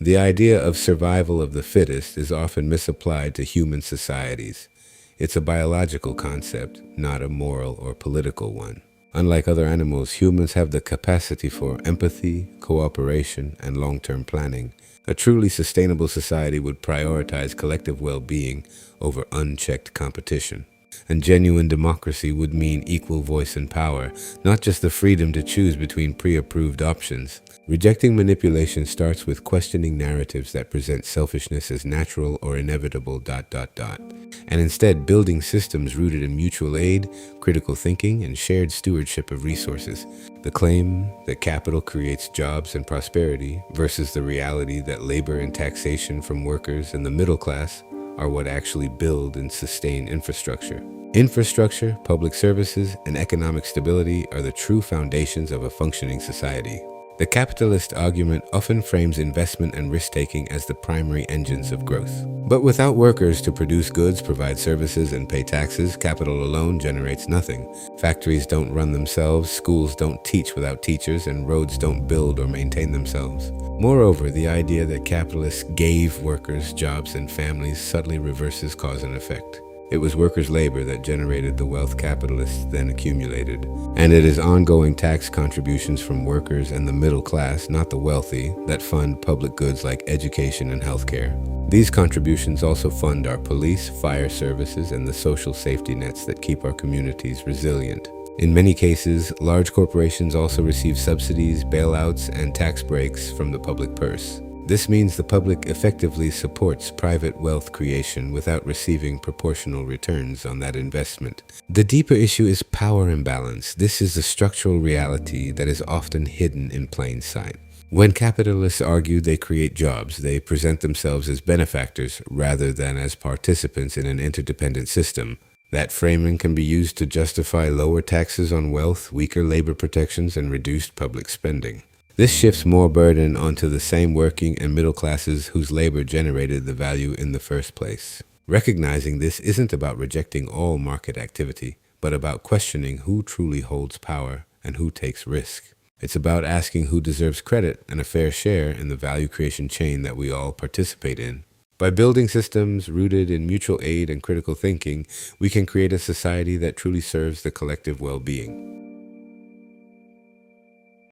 The idea of survival of the fittest is often misapplied to human societies. It's a biological concept, not a moral or political one. Unlike other animals, humans have the capacity for empathy, cooperation, and long-term planning. A truly sustainable society would prioritize collective well-being over unchecked competition. And genuine democracy would mean equal voice and power, not just the freedom to choose between pre-approved options. Rejecting manipulation starts with questioning narratives that present selfishness as natural or inevitable ... and instead building systems rooted in mutual aid, critical thinking, and shared stewardship of resources. The claim that capital creates jobs and prosperity versus the reality that labor and taxation from workers and the middle class are what actually build and sustain infrastructure. Infrastructure, public services, and economic stability are the true foundations of a functioning society. The capitalist argument often frames investment and risk-taking as the primary engines of growth. But without workers to produce goods, provide services, and pay taxes, capital alone generates nothing. Factories don't run themselves, schools don't teach without teachers, and roads don't build or maintain themselves. Moreover, the idea that capitalists gave workers jobs and families subtly reverses cause and effect. It was workers' labor that generated the wealth capitalists then accumulated. And it is ongoing tax contributions from workers and the middle class, not the wealthy, that fund public goods like education and healthcare. These contributions also fund our police, fire services, and the social safety nets that keep our communities resilient. In many cases, large corporations also receive subsidies, bailouts, and tax breaks from the public purse. This means the public effectively supports private wealth creation without receiving proportional returns on that investment. The deeper issue is power imbalance. This is a structural reality that is often hidden in plain sight. When capitalists argue they create jobs, they present themselves as benefactors rather than as participants in an interdependent system. That framing can be used to justify lower taxes on wealth, weaker labor protections, and reduced public spending. This shifts more burden onto the same working and middle classes whose labor generated the value in the first place. Recognizing this isn't about rejecting all market activity, but about questioning who truly holds power and who takes risk. It's about asking who deserves credit and a fair share in the value creation chain that we all participate in. By building systems rooted in mutual aid and critical thinking, we can create a society that truly serves the collective well-being.